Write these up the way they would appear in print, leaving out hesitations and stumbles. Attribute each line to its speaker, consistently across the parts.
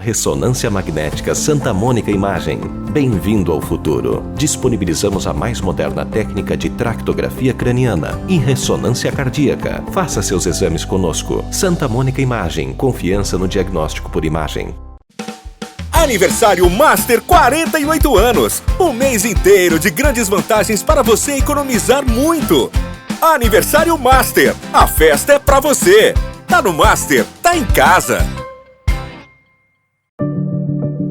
Speaker 1: Ressonância Magnética Santa Mônica Imagem. Bem-vindo ao futuro. Disponibilizamos a mais moderna técnica de tractografia craniana e ressonância cardíaca. Faça seus exames conosco. Santa Mônica Imagem. Confiança no diagnóstico por imagem.
Speaker 2: Aniversário Master 48 anos. Um mês inteiro de grandes vantagens para você economizar muito. Aniversário Master. A festa é pra você. Tá no Master, tá em casa.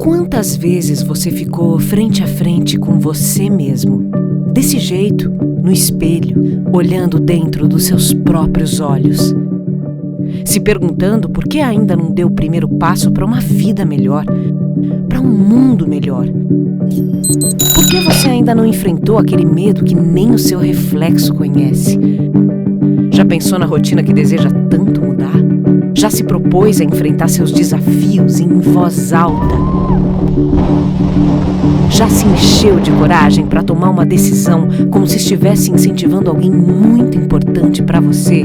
Speaker 3: Quantas vezes você ficou frente a frente com você mesmo? Desse jeito, no espelho, olhando dentro dos seus próprios olhos. Se perguntando por que ainda não deu o primeiro passo para uma vida melhor, para um mundo melhor. Por que você ainda não enfrentou aquele medo que nem o seu reflexo conhece? Já pensou na rotina que deseja tanto mudar? Já se propôs a enfrentar seus desafios em voz alta? Já se encheu de coragem para tomar uma decisão como se estivesse incentivando alguém muito importante para você?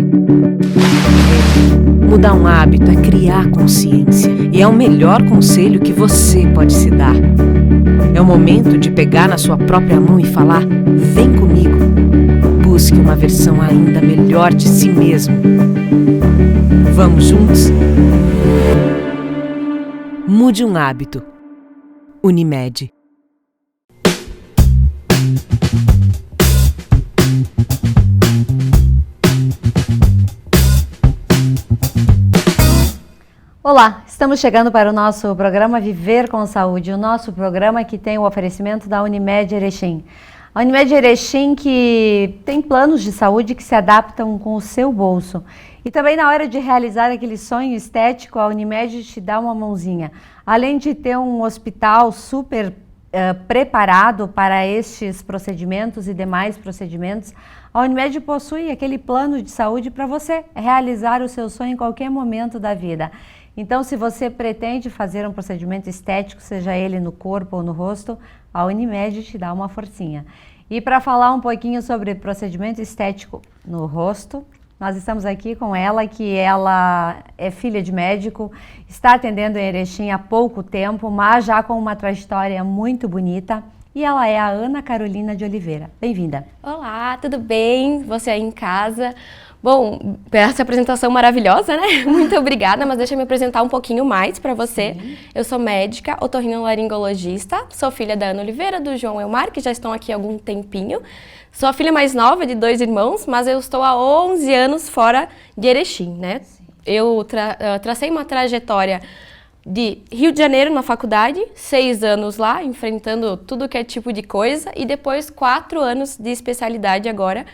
Speaker 3: Mudar um hábito é criar consciência e é o melhor conselho que você pode se dar. É o momento de pegar na sua própria mão e falar: vem comigo. Busque uma versão ainda melhor de si mesmo. Vamos juntos? Mude um hábito. Unimed.
Speaker 4: Olá, estamos chegando para o nosso programa Viver com Saúde, o nosso programa que tem o oferecimento da Unimed Erechim. A Unimed Erechim que tem planos de saúde que se adaptam com o seu bolso. E também na hora de realizar aquele sonho estético, a Unimed te dá uma mãozinha. Além de ter um hospital super preparado para estes procedimentos e demais procedimentos, a Unimed possui aquele plano de saúde para você realizar o seu sonho em qualquer momento da vida. Então, se você pretende fazer um procedimento estético, seja ele no corpo ou no rosto, a Unimed te dá uma forcinha. E para falar um pouquinho sobre procedimento estético no rosto, nós estamos aqui com ela, que ela é filha de médico, está atendendo em Erechim há pouco tempo, mas já com uma trajetória muito bonita. E ela é a Ana Carolina de Oliveira. Bem-vinda.
Speaker 5: Olá, tudo bem? Você aí em casa? Bom, essa apresentação maravilhosa, né? Muito obrigada, mas deixa eu me apresentar um pouquinho mais para você. Sim. Eu sou médica, otorrinolaringologista, sou filha da Ana Oliveira, do João Elmar, que já estão aqui há algum tempinho. Sou a filha mais nova de 2 irmãos, mas eu estou há 11 anos fora de Erechim, né? Sim. Eu tracei uma trajetória de Rio de Janeiro na faculdade, 6 anos lá, enfrentando tudo que é tipo de coisa, e depois 4 anos de especialidade agora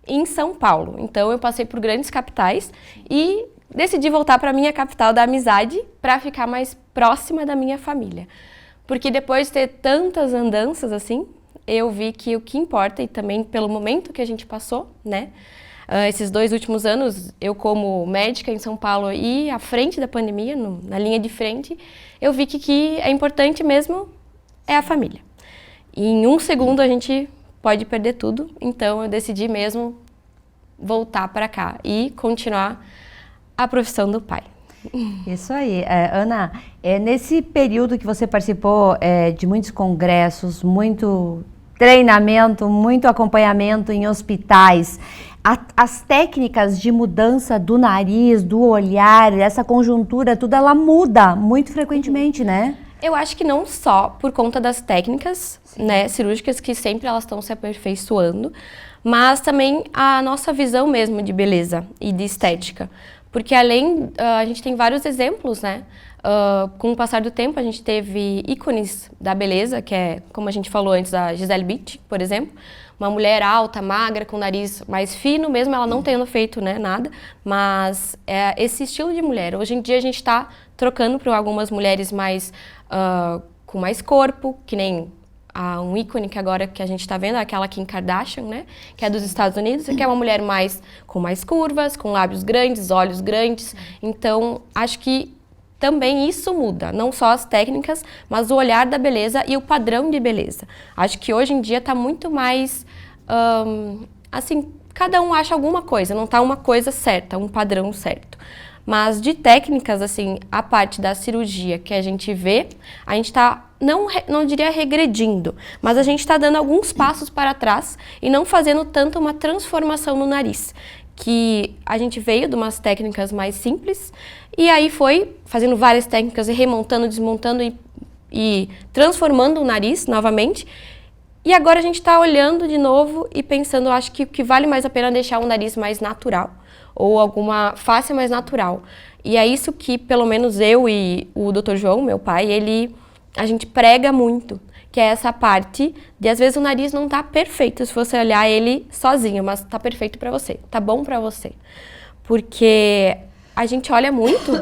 Speaker 5: em São Paulo. Então eu passei por grandes capitais e decidi voltar para a minha capital da amizade para ficar mais próxima da minha família. Porque depois de ter tantas andanças assim, eu vi que o que importa, e também pelo momento que a gente passou, né? Esses 2 últimos anos, eu como médica em São Paulo e à frente da pandemia, na linha de frente, eu vi que é importante mesmo é a família. E em 1 segundo a gente pode perder tudo, então eu decidi mesmo voltar para cá e continuar a profissão do pai.
Speaker 4: Isso aí. Ana, nesse período que você participou de muitos congressos, muito treinamento, muito acompanhamento em hospitais, as técnicas de mudança do nariz, do olhar, essa conjuntura, tudo ela muda muito frequentemente, né?
Speaker 5: Eu acho que não só por conta das técnicas, né, cirúrgicas, que sempre elas estão se aperfeiçoando, mas também a nossa visão mesmo de beleza e de estética. Porque a gente tem vários exemplos, né? Com o passar do tempo, a gente teve ícones da beleza, que é, como a gente falou antes, a Gisele Bündchen, por exemplo. Uma mulher alta, magra, com o nariz mais fino, mesmo ela não tendo feito, né, nada. Mas é esse estilo de mulher. Hoje em dia a gente está trocando para algumas mulheres mais com mais corpo, que nem um ícone que agora que a gente está vendo, aquela Kim Kardashian, né? Que é dos Estados Unidos, que é uma mulher com mais curvas, com lábios grandes, olhos grandes. Então, acho que também isso muda, não só as técnicas, mas o olhar da beleza e o padrão de beleza. Acho que hoje em dia está muito mais, assim, cada um acha alguma coisa, não está uma coisa certa, um padrão certo. Mas de técnicas, assim, a parte da cirurgia que a gente vê, a gente está, não diria regredindo, mas a gente está dando alguns passos para trás e não fazendo tanto uma transformação no nariz. Que a gente veio de umas técnicas mais simples e aí foi fazendo várias técnicas e remontando, desmontando e transformando o nariz novamente. E agora a gente está olhando de novo e pensando, acho que o que vale mais a pena é deixar um nariz mais natural ou alguma face mais natural. E é isso que, pelo menos eu e o Dr. João, meu pai, a gente prega muito, que é essa parte de, às vezes, o nariz não tá perfeito se você olhar ele sozinho, mas tá perfeito para você, tá bom para você. Porque a gente olha muito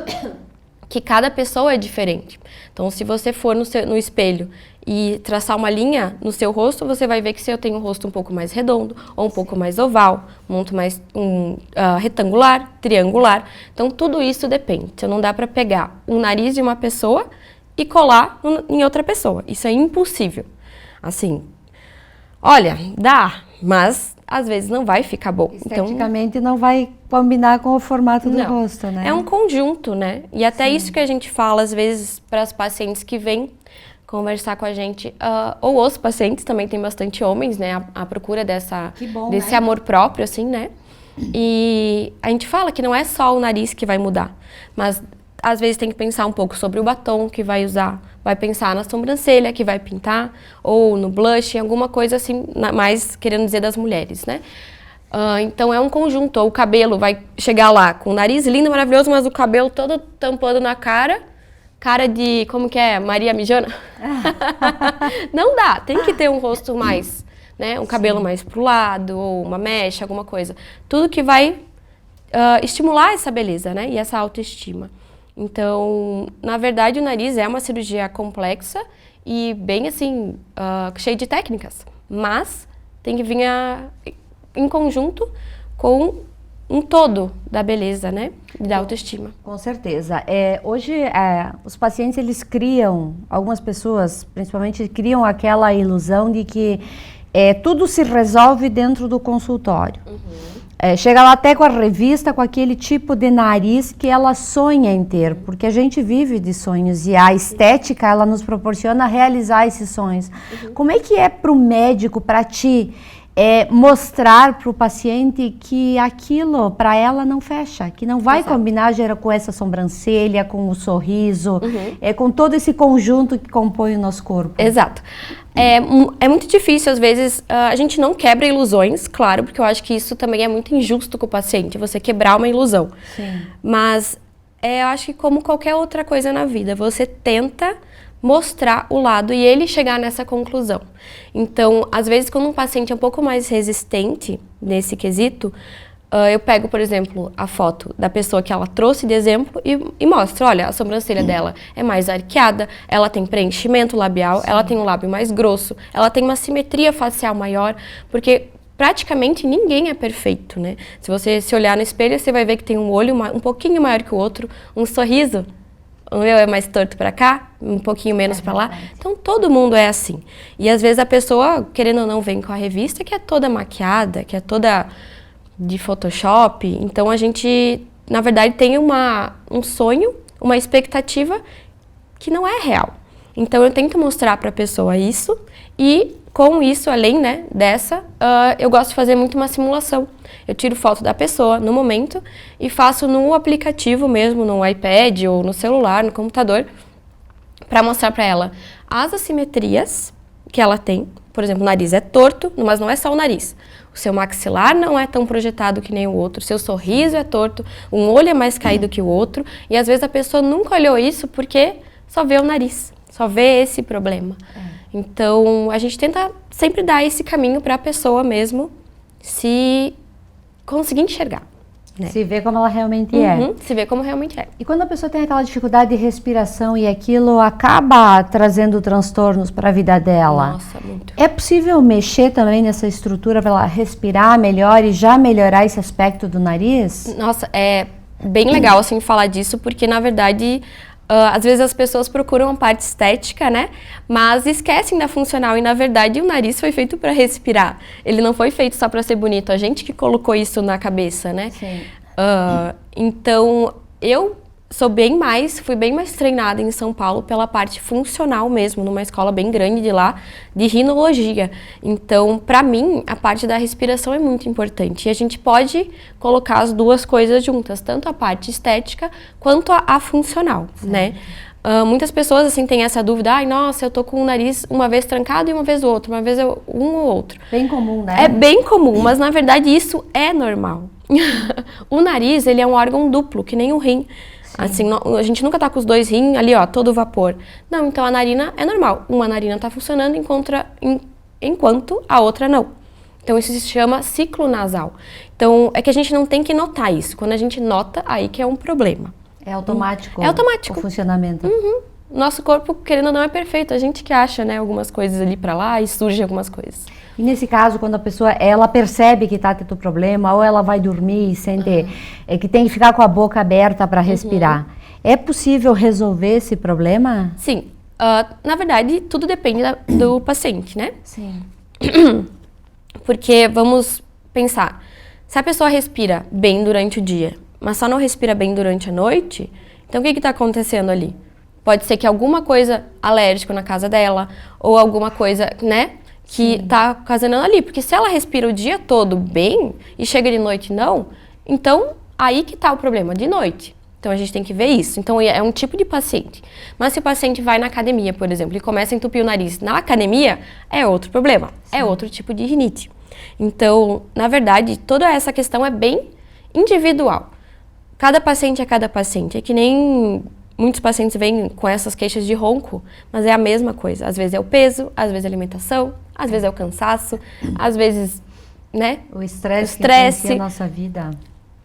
Speaker 5: que cada pessoa é diferente. Então, se você for no espelho e traçar uma linha no seu rosto, você vai ver que se eu tenho um rosto um pouco mais redondo, ou um pouco mais oval, muito mais retangular, triangular. Então, tudo isso depende. Então, não dá para pegar o nariz de uma pessoa e colar em outra pessoa. Isso é impossível. Assim, olha, dá, mas às vezes não vai ficar bom.
Speaker 4: Esteticamente não vai combinar com o formato do rosto, né?
Speaker 5: É um conjunto, né? E até isso que a gente fala, às vezes, para as pacientes que vêm conversar com a gente, ou os pacientes, também tem bastante homens, né? A procura desse
Speaker 4: né?
Speaker 5: amor próprio, assim, né? E a gente fala que não é só o nariz que vai mudar, mas às vezes tem que pensar um pouco sobre o batom que vai usar, vai pensar na sobrancelha que vai pintar, ou no blush, alguma coisa assim, mais querendo dizer das mulheres, né? Então é um conjunto, ou o cabelo vai chegar lá com o nariz lindo, maravilhoso, mas o cabelo todo tampando na cara de, como que é, Maria Mijona? Não dá, tem que ter um rosto mais, né? Um cabelo mais pro lado, ou uma mecha, alguma coisa. Tudo que vai estimular essa beleza, né? E essa autoestima. Então, na verdade, o nariz é uma cirurgia complexa e bem assim, cheia de técnicas, mas tem que vir em conjunto com um todo da beleza, né? E da autoestima.
Speaker 4: Com certeza. Hoje, os pacientes, eles criam, algumas pessoas, principalmente, criam aquela ilusão de que tudo se resolve dentro do consultório. Chega lá até com a revista, com aquele tipo de nariz que ela sonha em ter, porque a gente vive de sonhos e a estética, ela nos proporciona realizar esses sonhos. Como é que é para o médico, para ti, mostrar para o paciente que aquilo para ela não fecha, que não vai combinar com essa sobrancelha, com o sorriso, com todo esse conjunto que compõe o nosso corpo?
Speaker 5: Exato. É muito difícil, às vezes, a gente não quebra ilusões, claro, porque eu acho que isso também é muito injusto com o paciente, você quebrar uma ilusão.
Speaker 4: Sim.
Speaker 5: Mas eu acho que como qualquer outra coisa na vida, você tenta mostrar o lado e ele chegar nessa conclusão. Então, às vezes, quando um paciente é um pouco mais resistente nesse quesito, eu pego, por exemplo, a foto da pessoa que ela trouxe de exemplo e mostro, olha, a sobrancelha dela é mais arqueada, ela tem preenchimento labial, ela tem um lábio mais grosso, ela tem uma simetria facial maior, porque praticamente ninguém é perfeito, né? Se você se olhar no espelho, você vai ver que tem um olho um pouquinho maior que o outro, um sorriso, o meu é mais torto para cá, um pouquinho menos para lá. Então, todo mundo é assim. E às vezes a pessoa, querendo ou não, vem com a revista que é toda maquiada, que é toda de Photoshop. Então, a gente, na verdade, tem um sonho, uma expectativa que não é real. Então, eu tento mostrar para a pessoa isso e, com isso, além, né, dessa, eu gosto de fazer muito uma simulação. Eu tiro foto da pessoa no momento e faço no aplicativo mesmo, no iPad ou no celular, no computador, para mostrar para ela as assimetrias que ela tem. Por exemplo, o nariz é torto, mas não é só o nariz. O seu maxilar não é tão projetado que nem o outro, o seu sorriso é torto, um olho é mais caído que o outro, e às vezes a pessoa nunca olhou isso porque só vê o nariz, só vê esse problema. Então, a gente tenta sempre dar esse caminho para a pessoa mesmo se conseguir enxergar. Né?
Speaker 4: Se vê como ela realmente é.
Speaker 5: Se vê como realmente é.
Speaker 4: E quando a pessoa tem aquela dificuldade de respiração e aquilo acaba trazendo transtornos para a vida dela,
Speaker 5: Nossa, muito.
Speaker 4: É possível mexer também nessa estrutura para ela respirar melhor e já melhorar esse aspecto do nariz?
Speaker 5: Nossa, é bem legal assim falar disso, porque na verdade às vezes as pessoas procuram a parte estética, né? Mas esquecem da funcional e na verdade o nariz foi feito para respirar. Ele não foi feito só para ser bonito, a gente que colocou isso na cabeça, né?
Speaker 4: Sim.
Speaker 5: Então eu fui bem mais treinada em São Paulo pela parte funcional mesmo, numa escola bem grande de lá, de rinologia. Então, para mim, a parte da respiração é muito importante. E a gente pode colocar as duas coisas juntas, tanto a parte estética quanto a funcional, né? Muitas pessoas, assim, têm essa dúvida, ai, nossa, eu tô com o nariz uma vez trancado e uma vez o outro, uma vez um ou outro.
Speaker 4: Bem comum, né?
Speaker 5: É bem comum, mas na verdade isso é normal. O nariz, ele é um órgão duplo, que nem o rim. Assim, a gente nunca tá com os dois rins ali, ó, todo vapor. Não, então a narina é normal. Uma narina tá funcionando enquanto a outra não. Então isso se chama ciclo nasal. Então é que a gente não tem que notar isso. Quando a gente nota, aí que é um problema.
Speaker 4: É automático.
Speaker 5: É automático.
Speaker 4: O funcionamento.
Speaker 5: Nosso corpo, querendo ou não, é perfeito. A gente que acha, né, algumas coisas ali pra lá e surge algumas coisas.
Speaker 4: E nesse caso, quando a pessoa, ela percebe que está tendo problema, ou ela vai dormir e sente que tem que ficar com a boca aberta para respirar, é possível resolver esse problema?
Speaker 5: Sim. Na verdade, tudo depende do paciente, né?
Speaker 4: Sim.
Speaker 5: Porque, vamos pensar, se a pessoa respira bem durante o dia, mas só não respira bem durante a noite, então o que está acontecendo ali? Pode ser que alguma coisa alérgica na casa dela, ou alguma coisa, né, que está ocasionando ali. Porque se ela respira o dia todo bem, e chega de noite não, então aí que está o problema, de noite. Então a gente tem que ver isso. Então é um tipo de paciente. Mas se o paciente vai na academia, por exemplo, e começa a entupir o nariz na academia, é outro problema, é outro tipo de rinite. Então, na verdade, toda essa questão é bem individual. Cada paciente é cada paciente. É que nem muitos pacientes vêm com essas queixas de ronco, mas é a mesma coisa. Às vezes é o peso, às vezes é a alimentação, às vezes é o cansaço, às vezes, né?
Speaker 4: O estresse que influencia a nossa vida.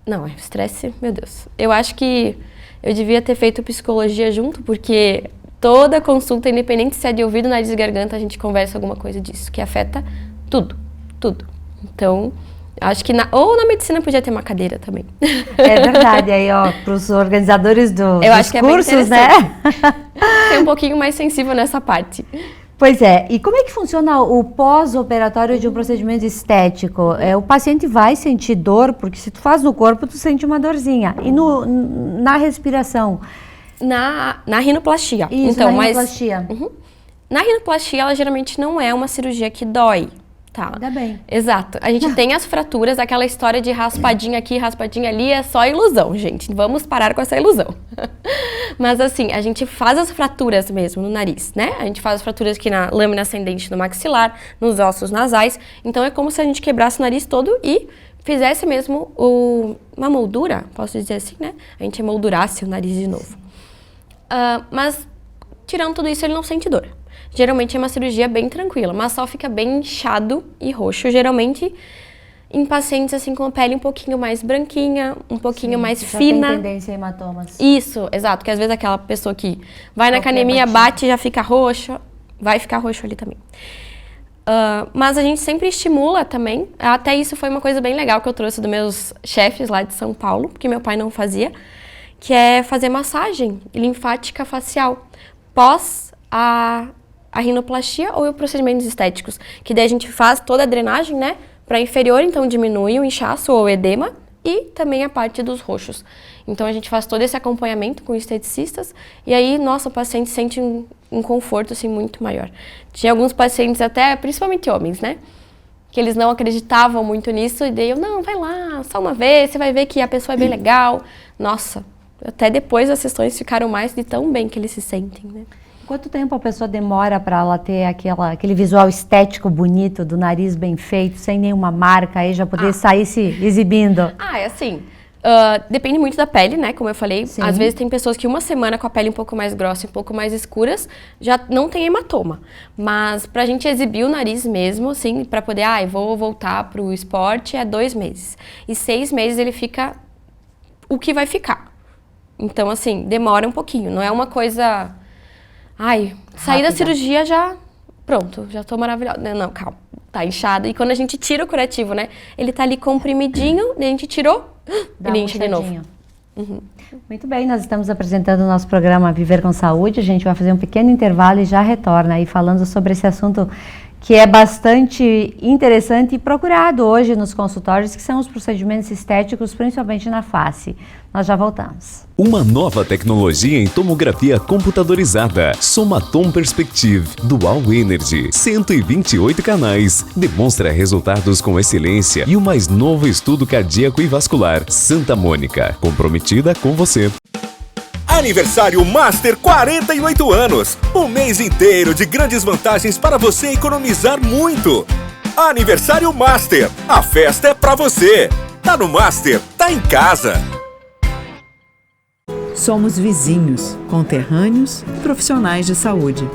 Speaker 5: Não, é estresse, meu Deus. Eu acho que eu devia ter feito psicologia junto, porque toda consulta, independente se é de ouvido, nariz e garganta, a gente conversa alguma coisa disso, que afeta tudo, tudo. Então, acho que ou na medicina podia ter uma cadeira também.
Speaker 4: É verdade, aí ó, para os organizadores dos
Speaker 5: que
Speaker 4: cursos, né?
Speaker 5: Ser um pouquinho mais sensível nessa parte.
Speaker 4: Pois é, e como é que funciona o pós-operatório de um procedimento estético? O paciente vai sentir dor, porque se tu faz no corpo, tu sente uma dorzinha. E na respiração?
Speaker 5: Na rinoplastia.
Speaker 4: Isso,
Speaker 5: então,
Speaker 4: na rinoplastia.
Speaker 5: Na rinoplastia, ela geralmente não é uma cirurgia que dói. Tá.
Speaker 4: Ainda bem.
Speaker 5: Exato. A gente tem as fraturas, aquela história de raspadinha aqui, raspadinha ali, é só ilusão, gente. Vamos parar com essa ilusão. Mas assim, a gente faz as fraturas mesmo no nariz, né? A gente faz as fraturas aqui na lâmina ascendente do maxilar, nos ossos nasais. Então é como se a gente quebrasse o nariz todo e fizesse mesmo uma moldura, posso dizer assim, né? A gente emoldurasse o nariz de novo. Mas tirando tudo isso, ele não sente dor. Geralmente é uma cirurgia bem tranquila, mas só fica bem inchado e roxo, geralmente em pacientes assim com a pele um pouquinho mais branquinha, um pouquinho mais fina.
Speaker 4: Tem tendência a hematomas.
Speaker 5: Isso, exato, que às vezes aquela pessoa que vai na academia, bate e já fica roxo, vai ficar roxo ali também. Mas a gente sempre estimula também, até isso foi uma coisa bem legal que eu trouxe dos meus chefes lá de São Paulo, porque meu pai não fazia, que é fazer massagem linfática facial pós a rinoplastia ou procedimentos estéticos, que daí a gente faz toda a drenagem, né, para inferior, então diminui o inchaço ou o edema e também a parte dos roxos. Então a gente faz todo esse acompanhamento com esteticistas e aí, nossa, o paciente sente um conforto assim muito maior. Tinha alguns pacientes até, principalmente homens, né, que eles não acreditavam muito nisso e daí eu, não, vai lá, só uma vez, você vai ver que a pessoa é bem legal. Nossa, até depois as sessões ficaram mais de tão bem que eles se sentem, né.
Speaker 4: Quanto tempo a pessoa demora para ela ter aquele visual estético bonito, do nariz bem feito, sem nenhuma marca, aí já poder sair se exibindo?
Speaker 5: É assim, depende muito da pele, né, como eu falei.
Speaker 4: Sim.
Speaker 5: Às vezes tem pessoas que uma semana com a pele um pouco mais grossa e um pouco mais escuras, já não tem hematoma. Mas pra gente exibir o nariz mesmo, assim, pra poder, vou voltar pro esporte, é 2 meses. E 6 meses ele fica o que vai ficar. Então, assim, demora um pouquinho, não é uma coisa... saí da cirurgia já, pronto, já tô maravilhosa. Não, calma, tá inchado. E quando a gente tira o curativo, né, ele tá ali comprimidinho, a gente tirou, ele incha de novo.
Speaker 4: Muito bem, nós estamos apresentando o nosso programa Viver com Saúde. A gente vai fazer um pequeno intervalo e já retorna aí falando sobre esse assunto que é bastante interessante e procurado hoje nos consultórios, que são os procedimentos estéticos, principalmente na face. Nós já voltamos.
Speaker 6: Uma nova tecnologia em tomografia computadorizada. Somatom Perspective Dual Energy. 128 canais. Demonstra resultados com excelência e o mais novo estudo cardíaco e vascular. Santa Mônica. Comprometida com você.
Speaker 2: Aniversário Master 48 anos. Um mês inteiro de grandes vantagens para você economizar muito. Aniversário Master. A festa é pra você. Tá no Master, tá em casa.
Speaker 7: Somos vizinhos, conterrâneos, profissionais de saúde.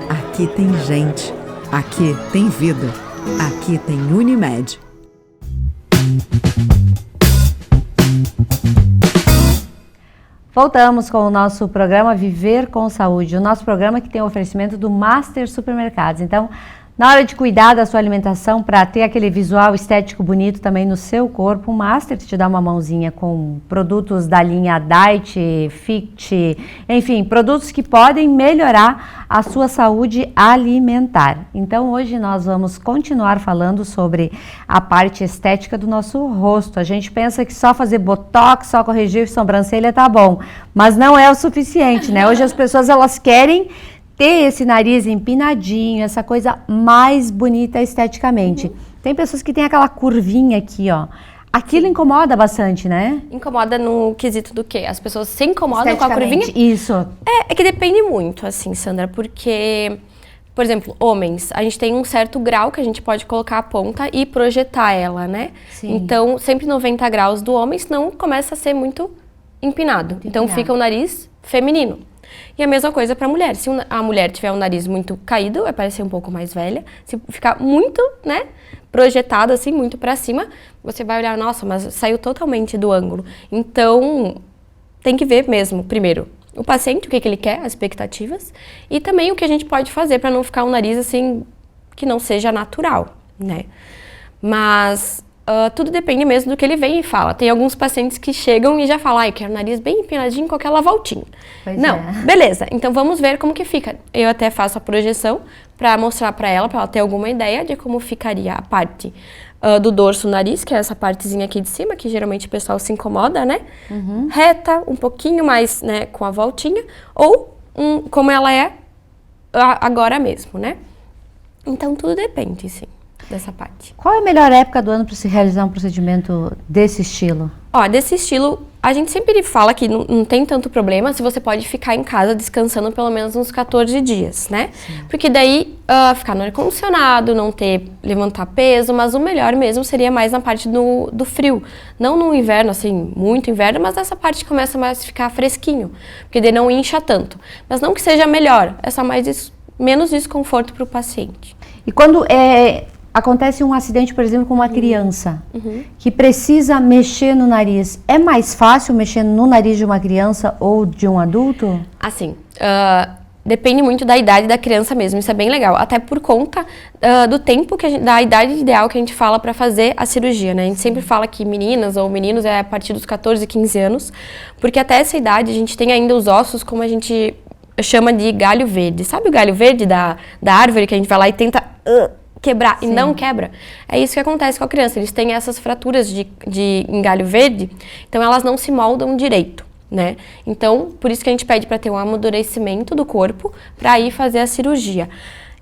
Speaker 7: Aqui tem gente. Aqui tem vida. Aqui tem Unimed.
Speaker 4: Voltamos com o nosso programa Viver com Saúde, o nosso programa que tem o oferecimento do Master Supermercados. Então, na hora de cuidar da sua alimentação para ter aquele visual estético bonito também no seu corpo, o Master te dá uma mãozinha com produtos da linha Diet, Fit, enfim, produtos que podem melhorar a sua saúde alimentar. Então, hoje nós vamos continuar falando sobre a parte estética do nosso rosto. A gente pensa que só fazer botox, só corrigir sobrancelha tá bom, mas não é o suficiente, né? Hoje as pessoas elas querem ter esse nariz empinadinho, essa coisa mais bonita esteticamente. Tem pessoas que têm aquela curvinha aqui, ó. Aquilo incomoda bastante, né?
Speaker 5: Incomoda no quesito do quê? As pessoas se incomodam com a curvinha?
Speaker 4: Isso.
Speaker 5: É que depende muito, assim, Sandra, porque, por exemplo, homens, a gente tem um certo grau que a gente pode colocar a ponta e projetar ela, né?
Speaker 4: Sim.
Speaker 5: Então, sempre 90 graus do homem, senão começa a ser muito empinado. Então, fica o nariz feminino. E a mesma coisa para a mulher. Se a mulher tiver um nariz muito caído, vai parecer um pouco mais velha. Se ficar muito, né, projetado assim, muito para cima, você vai olhar, nossa, mas saiu totalmente do ângulo. Então, tem que ver mesmo, primeiro, o paciente, o que ele quer, as expectativas, e também o que a gente pode fazer para não ficar um nariz assim, que não seja natural, né? Mas tudo depende mesmo do que ele vem e fala. Tem alguns pacientes que chegam e já falam, eu quero o nariz bem empinadinho com aquela voltinha. Não, beleza, então vamos ver como que fica. Eu até faço a projeção para mostrar para ela ter alguma ideia de como ficaria a parte do dorso nariz, que é essa partezinha aqui de cima, que geralmente o pessoal se incomoda, né? Reta, um pouquinho mais, né, com a voltinha, ou como ela é agora mesmo, né? Então tudo depende, sim, dessa parte.
Speaker 4: Qual é a melhor época do ano para se realizar um procedimento desse estilo?
Speaker 5: Ó, desse estilo, a gente sempre fala que não tem tanto problema se você pode ficar em casa descansando pelo menos uns 14 dias, né? Sim. Porque daí ficar no ar-condicionado, não levantar peso, mas o melhor mesmo seria mais na parte do frio. Não no inverno, assim, muito inverno, mas essa parte começa mais a ficar fresquinho, porque daí não incha tanto. Mas não que seja melhor, é só menos desconforto para o paciente.
Speaker 4: E quando acontece um acidente, por exemplo, com uma criança que precisa mexer no nariz, é mais fácil mexer no nariz de uma criança ou de um adulto?
Speaker 5: Assim, depende muito da idade da criança mesmo, isso é bem legal, até por conta do tempo, da idade ideal que a gente fala para fazer a cirurgia, né? A gente sempre fala que meninas ou meninos é a partir dos 14, 15 anos, porque até essa idade a gente tem ainda os ossos, como a gente chama de galho verde. Sabe o galho verde da árvore que a gente vai lá e tenta quebrar? Sim. E não quebra? É isso que acontece com a criança, eles têm essas fraturas em galho verde, então elas não se moldam direito, né? Então, por isso que a gente pede para ter um amadurecimento do corpo para ir fazer a cirurgia.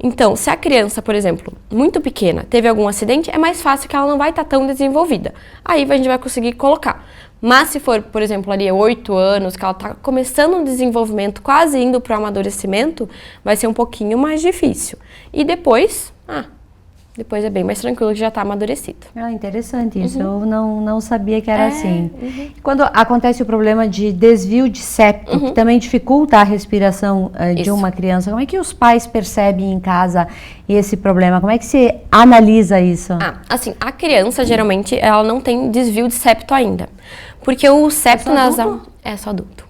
Speaker 5: Então, se a criança, por exemplo, muito pequena, teve algum acidente, é mais fácil que ela não vai estar tão desenvolvida. Aí a gente vai conseguir colocar. Mas se for, por exemplo, ali 8 anos, que ela está começando um desenvolvimento, quase indo para o amadurecimento, vai ser um pouquinho mais difícil. E depois é bem mais tranquilo, que já está amadurecido.
Speaker 4: Interessante isso, eu não sabia que era assim. Quando acontece o problema de desvio de septo, que também dificulta a respiração de uma criança, como é que os pais percebem em casa esse problema? Como é que se analisa isso?
Speaker 5: Assim, a criança, geralmente, ela não tem desvio de septo ainda. Porque o septo nasal... É só adulto.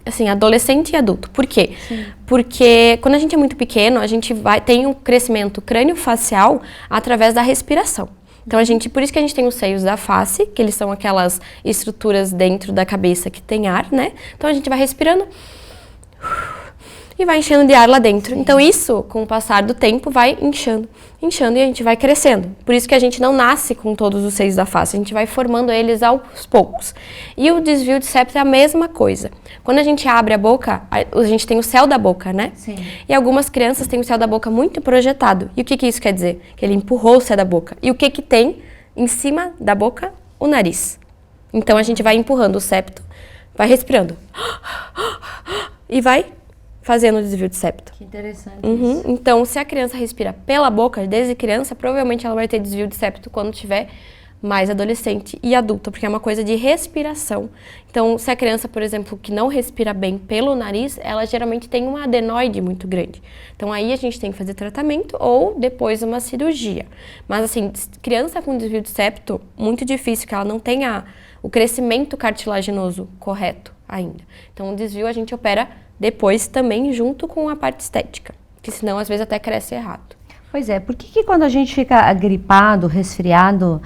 Speaker 5: Assim, adolescente e adulto. Por quê? Sim. Porque quando a gente é muito pequeno, a gente tem um crescimento crânio-facial através da respiração. Então, por isso que a gente tem os seios da face, que eles são aquelas estruturas dentro da cabeça que tem ar, né? Então, a gente vai respirando e vai enchendo de ar lá dentro. Então isso, com o passar do tempo, vai inchando e a gente vai crescendo. Por isso que a gente não nasce com todos os seios da face, a gente vai formando eles aos poucos. E o desvio de septo é a mesma coisa. Quando a gente abre a boca, a gente tem o céu da boca, né?
Speaker 4: Sim.
Speaker 5: E algumas crianças têm o céu da boca muito projetado. E o que isso quer dizer? Que ele empurrou o céu da boca. E o que tem em cima da boca? O nariz. Então a gente vai empurrando o septo, vai respirando e vai fazendo o desvio de septo.
Speaker 4: Que interessante
Speaker 5: isso. Então, se a criança respira pela boca, desde criança, provavelmente ela vai ter desvio de septo quando tiver mais adolescente e adulta, porque é uma coisa de respiração. Então, se a criança, por exemplo, que não respira bem pelo nariz, ela geralmente tem uma adenoide muito grande. Então, aí a gente tem que fazer tratamento ou depois uma cirurgia. Mas, assim, criança com desvio de septo, muito difícil, que ela não tenha o crescimento cartilaginoso correto ainda. Então, o desvio a gente opera depois também junto com a parte estética, que senão às vezes até cresce errado.
Speaker 4: Pois é, por que quando a gente fica gripado, resfriado,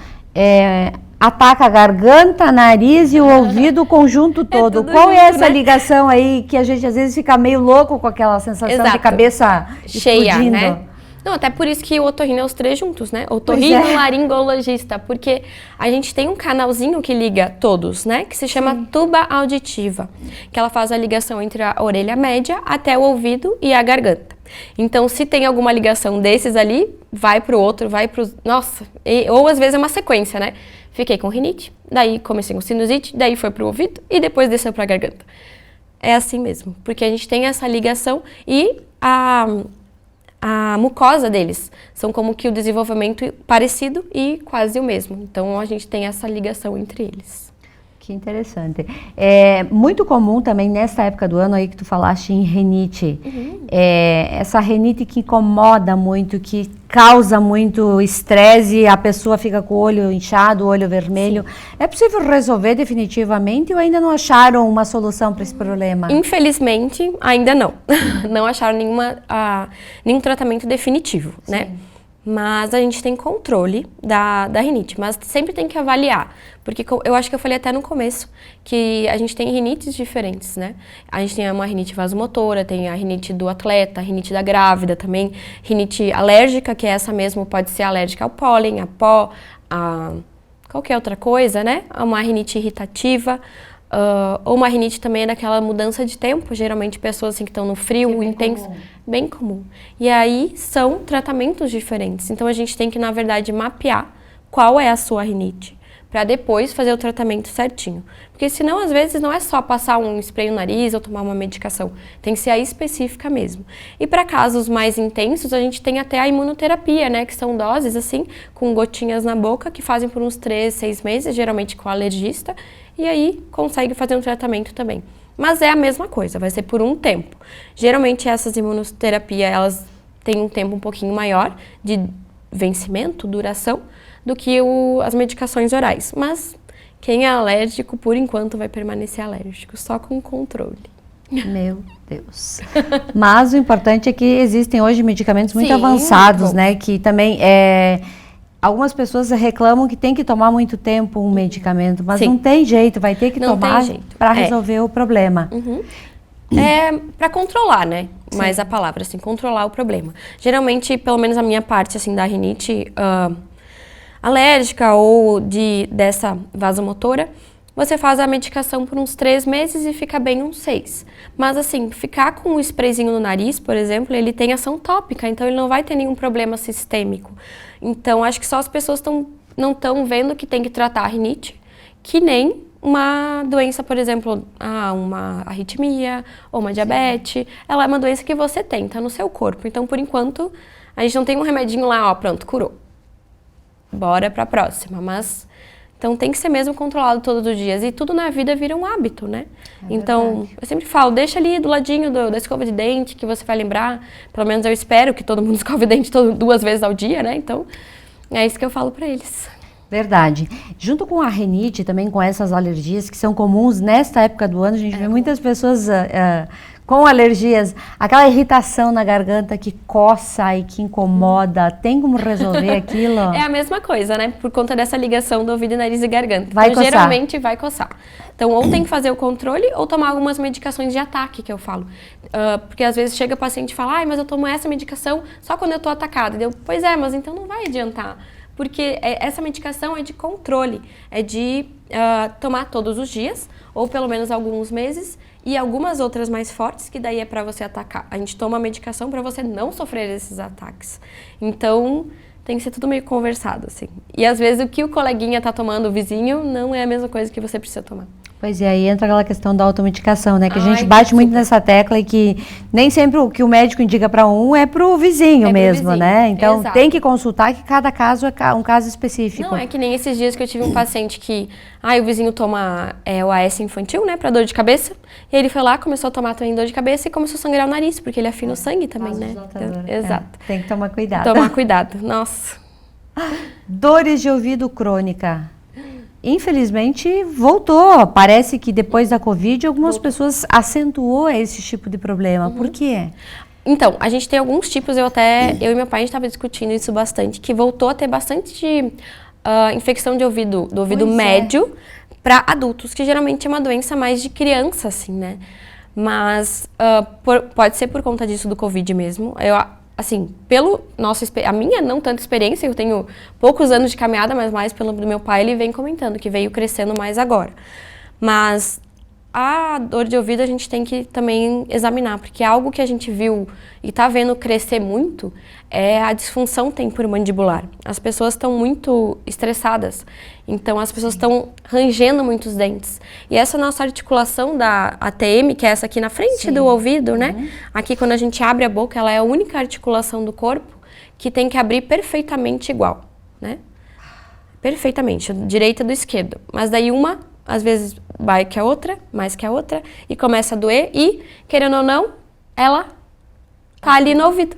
Speaker 4: ataca a garganta, nariz e o ouvido, o conjunto todo? Qual é essa ligação aí que a gente às vezes fica meio louco com aquela sensação de cabeça
Speaker 5: cheia,
Speaker 4: explodindo?
Speaker 5: né? Não, até por isso que o otorrino é os três juntos, né? Otorrinolaringologista, porque a gente tem um canalzinho que liga todos, né? Que se chama tuba auditiva, que ela faz a ligação entre a orelha média até o ouvido e a garganta. Então, se tem alguma ligação desses ali, vai pro outro, vai pro... Nossa, ou às vezes é uma sequência, né? Fiquei com rinite, daí comecei com sinusite, daí foi pro ouvido e depois desceu pra garganta. É assim mesmo, porque a gente tem essa ligação e a mucosa deles são como que o desenvolvimento parecido e quase o mesmo. Então, a gente tem essa ligação entre eles.
Speaker 4: Que interessante. É muito comum também nessa época do ano aí que tu falaste em rinite. Essa rinite que incomoda muito, que causa muito estresse, a pessoa fica com o olho inchado, o olho vermelho. Sim. É possível resolver definitivamente ou ainda não acharam uma solução para esse problema?
Speaker 5: Infelizmente, ainda não. Não acharam nenhum tratamento definitivo, Sim. né? Mas a gente tem controle da rinite, mas sempre tem que avaliar, porque eu acho que eu falei até no começo que a gente tem rinites diferentes, né? A gente tem uma rinite vasomotora, tem a rinite do atleta, a rinite da grávida também, rinite alérgica, que é essa mesmo, pode ser alérgica ao pólen, a pó, a qualquer outra coisa, né? Uma rinite irritativa, ou uma rinite também é daquela mudança de tempo, geralmente pessoas assim, que estão no frio intenso, bem comum. E aí são tratamentos diferentes, então a gente tem que, na verdade, mapear qual é a sua rinite, para depois fazer o tratamento certinho. Porque senão, às vezes, não é só passar um spray no nariz ou tomar uma medicação, tem que ser a específica mesmo. E para casos mais intensos, a gente tem até a imunoterapia, né, que são doses, assim, com gotinhas na boca, que fazem por uns 3, 6 meses, geralmente com o alergista, e aí consegue fazer um tratamento também. Mas é a mesma coisa, vai ser por um tempo. Geralmente essas imunoterapias, elas têm um tempo um pouquinho maior de vencimento, duração, do que as medicações orais. Mas quem é alérgico, por enquanto, vai permanecer alérgico, só com controle.
Speaker 4: Meu Deus. Mas o importante é que existem hoje medicamentos muito avançados, né? Que também algumas pessoas reclamam que tem que tomar muito tempo um medicamento, mas não tem jeito, vai ter que tomar para resolver o problema.
Speaker 5: É para controlar, né? Mais a palavra, assim, controlar o problema. Geralmente, pelo menos a minha parte, assim, da rinite alérgica ou dessa vasomotora, você faz a medicação por uns 3 meses e fica bem uns 6. Mas assim, ficar com o sprayzinho no nariz, por exemplo, ele tem ação tópica, então ele não vai ter nenhum problema sistêmico. Então, acho que só as pessoas não estão vendo que tem que tratar a rinite, que nem uma doença, por exemplo, uma arritmia ou uma diabetes. Ela é uma doença que você tem, tá no seu corpo. Então, por enquanto, a gente não tem um remedinho lá, ó, pronto, curou. Bora pra próxima, mas... Então, tem que ser mesmo controlado todos os dias. E tudo na vida vira um hábito, né? Então, eu sempre falo, deixa ali do ladinho da escova de dente, que você vai lembrar. Pelo menos eu espero que todo mundo escove dente 2 vezes ao dia, né? Então, é isso que eu falo pra eles.
Speaker 4: Verdade. Junto com a rinite, também com essas alergias que são comuns nesta época do ano, a gente vê muitas pessoas com alergias, aquela irritação na garganta que coça e que incomoda, tem como resolver aquilo?
Speaker 5: É a mesma coisa, né? Por conta dessa ligação do ouvido, nariz e garganta.
Speaker 4: Vai
Speaker 5: então,
Speaker 4: coçar.
Speaker 5: geralmente vai coçar. Então, ou tem que fazer o controle ou tomar algumas medicações de ataque, que eu falo. Porque às vezes chega o paciente e fala, ai, mas eu tomo essa medicação só quando eu tô atacada. Pois é, mas então não vai adiantar. Porque essa medicação é de controle, é de tomar todos os dias, ou pelo menos alguns meses, e algumas outras mais fortes, que daí é para você atacar. A gente toma a medicação para você não sofrer esses ataques. Então, tem que ser tudo meio conversado, assim. E às vezes o que o coleguinha tá tomando, o vizinho, não é a mesma coisa que você precisa tomar.
Speaker 4: Pois é, aí entra aquela questão da automedicação, né? Que a gente bate muito nessa tecla e que nem sempre o que o médico indica para um é pro vizinho mesmo, né? Então tem que consultar, que cada caso é um caso específico.
Speaker 5: Não, é que nem esses dias que eu tive um paciente que, o vizinho toma o AS infantil, né, pra dor de cabeça. E ele foi lá, começou a tomar também dor de cabeça e começou a sangrar o nariz, porque ele afina o sangue também, né? Então, exato.
Speaker 4: Tem que tomar cuidado.
Speaker 5: Tomar cuidado, nossa.
Speaker 4: Dores de ouvido crônica. Infelizmente, voltou. Parece que depois da Covid, algumas pessoas acentuou esse tipo de problema. Por quê?
Speaker 5: Então, a gente tem alguns tipos, eu e meu pai, a gente estava discutindo isso bastante, que voltou a ter bastante infecção de ouvido, do ouvido médio para adultos, que geralmente é uma doença mais de criança, assim, né? Mas pode ser por conta disso do Covid mesmo. Assim, a minha não tanta experiência, eu tenho poucos anos de caminhada, mas mais pelo do meu pai, ele vem comentando que veio crescendo mais agora. Mas a dor de ouvido a gente tem que também examinar, porque algo que a gente viu e está vendo crescer muito é a disfunção temporomandibular. As pessoas estão muito estressadas, então as pessoas estão rangendo muitos dentes. E essa nossa articulação da ATM, que é essa aqui na frente do ouvido, né? Aqui quando a gente abre a boca, ela é a única articulação do corpo que tem que abrir perfeitamente igual, né? Perfeitamente, direita do esquerdo. Mas daí uma, às vezes, vai que a outra, mais que a outra, e começa a doer e, querendo ou não, ela tá ali no ouvido.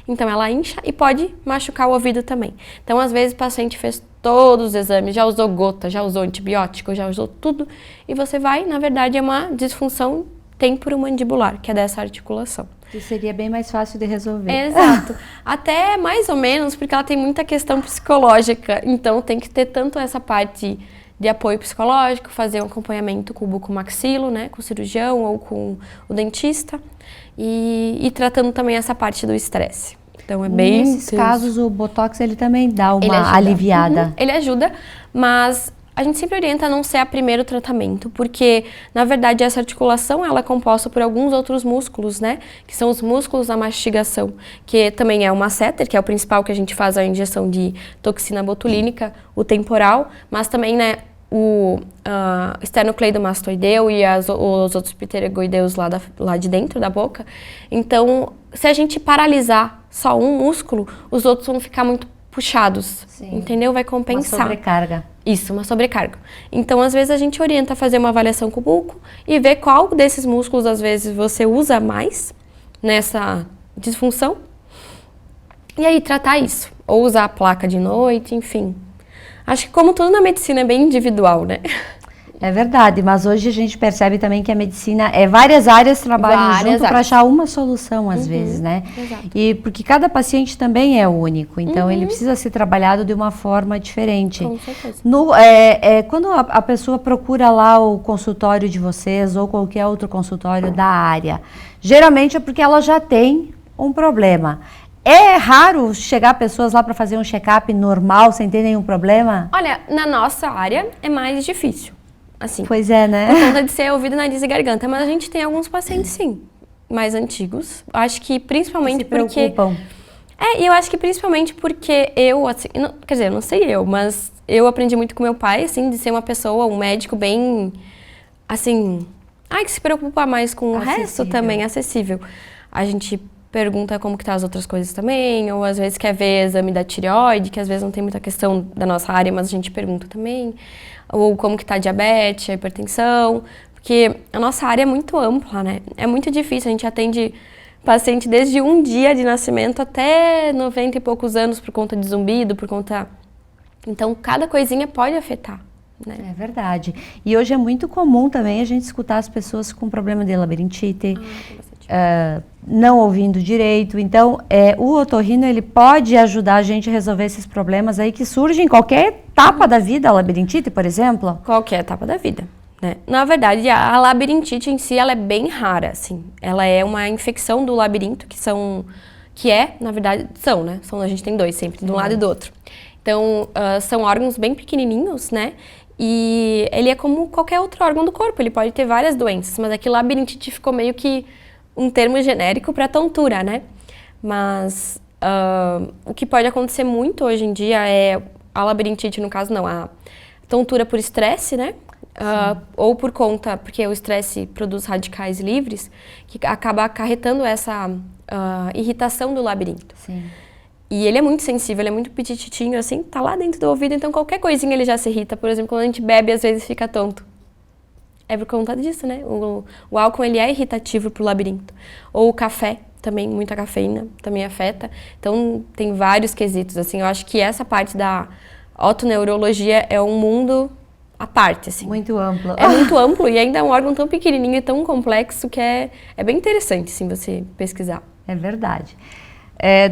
Speaker 5: Então, ela incha e pode machucar o ouvido também. Então, às vezes, o paciente fez todos os exames, já usou gota, já usou antibiótico, já usou tudo, e você vai, na verdade, é uma disfunção temporomandibular, que é dessa articulação.
Speaker 4: Que seria bem mais fácil de resolver.
Speaker 5: Exato. Até mais ou menos, porque ela tem muita questão psicológica, então tem que ter tanto essa parte de apoio psicológico, fazer um acompanhamento com o bucomaxilo, né, com o cirurgião ou com o dentista, e tratando também essa parte do estresse. Então é bem...
Speaker 4: Nesses casos, o Botox, ele também dá uma aliviada.
Speaker 5: Ele ajuda, mas a gente sempre orienta a não ser o primeiro tratamento, porque, na verdade, essa articulação, ela é composta por alguns outros músculos, né, que são os músculos da mastigação, que também é o masseter, que é o principal que a gente faz a injeção de toxina botulínica, o temporal, mas também, né, o esternocleidomastoideu e os outros pterygoideus lá de dentro da boca. Então, se a gente paralisar só um músculo, os outros vão ficar muito puxados, entendeu? Vai compensar.
Speaker 4: Uma sobrecarga.
Speaker 5: Isso, uma sobrecarga. Então, às vezes, a gente orienta a fazer uma avaliação com o buco e ver qual desses músculos, às vezes, você usa mais nessa disfunção. E aí, tratar isso. Ou usar a placa de noite, enfim. Acho que como tudo na medicina é bem individual, né? É
Speaker 4: verdade, mas hoje a gente percebe também que a medicina várias áreas trabalham junto para achar uma solução às vezes, né?
Speaker 5: Exato.
Speaker 4: E porque cada paciente também é único, então ele precisa ser trabalhado de uma forma diferente.
Speaker 5: Com certeza.
Speaker 4: Quando a pessoa procura lá o consultório de vocês ou qualquer outro consultório da área, geralmente é porque ela já tem um problema. É raro chegar pessoas lá para fazer um check-up normal, sem ter nenhum problema?
Speaker 5: Olha, na nossa área é mais difícil, assim.
Speaker 4: Pois é, né?
Speaker 5: Por conta de ser ouvido, nariz e garganta. Mas a gente tem alguns pacientes, sim, mais antigos. Acho que principalmente porque...
Speaker 4: se preocupam.
Speaker 5: E eu acho que principalmente porque eu, assim... quer dizer, não sei eu, mas eu aprendi muito com meu pai, assim, de ser uma pessoa, um médico bem, assim... que se preocupa mais com o resto também, acessível. A gente pergunta como que tá as outras coisas também, ou às vezes quer ver exame da tireoide, que às vezes não tem muita questão da nossa área, mas a gente pergunta também, ou como que tá a diabetes, a hipertensão, porque a nossa área é muito ampla, né? É muito difícil, a gente atende paciente desde um dia de nascimento até 90 e poucos anos por conta de zumbido, por conta... Então, cada coisinha pode afetar, né?
Speaker 4: É verdade. E hoje é muito comum também a gente escutar as pessoas com problema de labirintite, não ouvindo direito. Então, o otorrino ele pode ajudar a gente a resolver esses problemas aí que surgem em qualquer etapa da vida, a labirintite, por exemplo?
Speaker 5: Qualquer etapa da vida, né? Na verdade, a labirintite em si, ela é bem rara, assim. Ela é uma infecção do labirinto, na verdade, né? A gente tem dois sempre, de um lado e do outro. Então, são órgãos bem pequenininhos, né? E ele é como qualquer outro órgão do corpo, ele pode ter várias doenças, mas aqui labirintite ficou meio que um termo genérico para tontura, né? Mas o que pode acontecer muito hoje em dia é a labirintite, no caso não, a tontura por estresse, né? Ou por conta, porque o estresse produz radicais livres, que acaba acarretando essa irritação do labirinto.
Speaker 4: Sim.
Speaker 5: E ele é muito sensível, ele é muito petititinho, assim, tá lá dentro do ouvido, então qualquer coisinha ele já se irrita. Por exemplo, quando a gente bebe, às vezes fica tonto. É por conta disso, né? O álcool, ele é irritativo pro labirinto. Ou o café, também, muita cafeína, também afeta. Então, tem vários quesitos, assim. Eu acho que essa parte da otoneurologia é um mundo à parte, assim.
Speaker 4: Muito amplo.
Speaker 5: É muito amplo e ainda é um órgão tão pequenininho e tão complexo que é bem interessante, assim, você pesquisar.
Speaker 4: É verdade.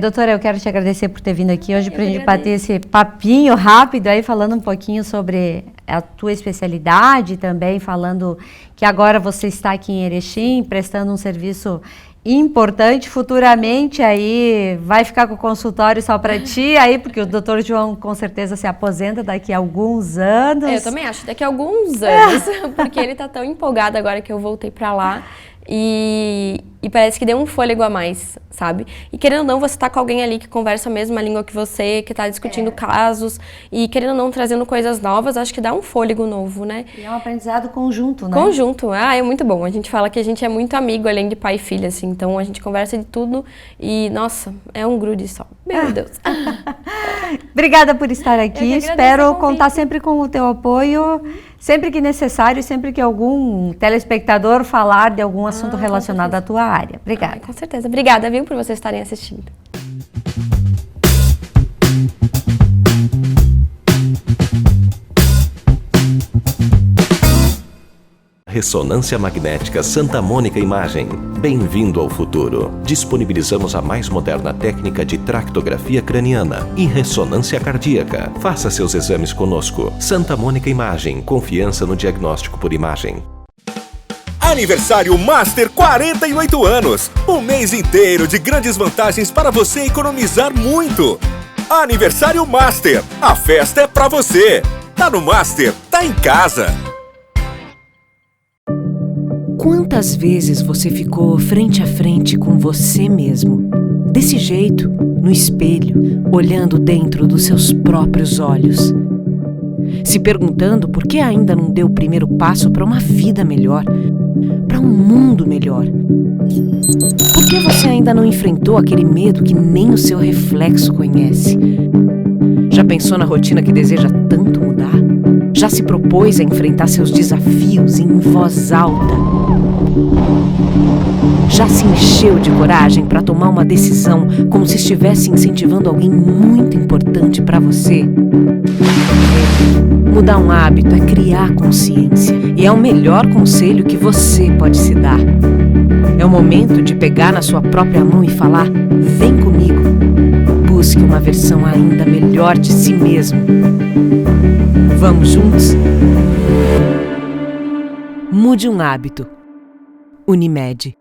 Speaker 4: Doutora, eu quero te agradecer por ter vindo aqui hoje para a gente bater esse papinho rápido aí, falando um pouquinho sobre a tua especialidade, também falando que agora você está aqui em Erechim, prestando um serviço importante. Futuramente aí vai ficar com o consultório só para ti aí, porque o Dr. João com certeza se aposenta daqui a alguns anos.
Speaker 5: Eu também acho, daqui a alguns anos, porque ele tá tão empolgado agora que eu voltei para lá. E parece que deu um fôlego a mais, sabe? E querendo ou não, você tá com alguém ali que conversa a mesma língua que você, que tá discutindo casos, e querendo ou não, trazendo coisas novas, acho que dá um fôlego novo, né?
Speaker 4: E é um aprendizado conjunto, né?
Speaker 5: Conjunto, é muito bom. A gente fala que a gente é muito amigo, além de pai e filha, assim, então a gente conversa de tudo e, nossa, é um grude só. Meu Deus.
Speaker 4: Obrigada por estar aqui, espero contar sempre com o teu apoio, sempre que necessário, sempre que algum telespectador falar de algum assunto relacionado à tua área. Obrigada.
Speaker 5: Com certeza. Obrigada, viu, por vocês estarem assistindo.
Speaker 1: Ressonância Magnética Santa Mônica Imagem. Bem-vindo ao futuro. Disponibilizamos a mais moderna técnica de tractografia craniana e ressonância cardíaca. Faça seus exames conosco. Santa Mônica Imagem. Confiança no diagnóstico por imagem.
Speaker 2: Aniversário Master 48 anos. Um mês inteiro de grandes vantagens para você economizar muito. Aniversário Master. A festa é pra você. Tá no Master, tá em casa.
Speaker 3: Quantas vezes você ficou frente a frente com você mesmo, desse jeito, no espelho, olhando dentro dos seus próprios olhos, se perguntando por que ainda não deu o primeiro passo para uma vida melhor, para um mundo melhor? Por que você ainda não enfrentou aquele medo que nem o seu reflexo conhece? Já pensou na rotina que deseja tanto mudar? Já se propôs a enfrentar seus desafios em voz alta? Já se encheu de coragem para tomar uma decisão como se estivesse incentivando alguém muito importante para você? Mudar um hábito é criar consciência e é o melhor conselho que você pode se dar. É o momento de pegar na sua própria mão e falar: vem comigo. Busque uma versão ainda melhor de si mesmo. Vamos juntos? Mude um hábito. Unimed.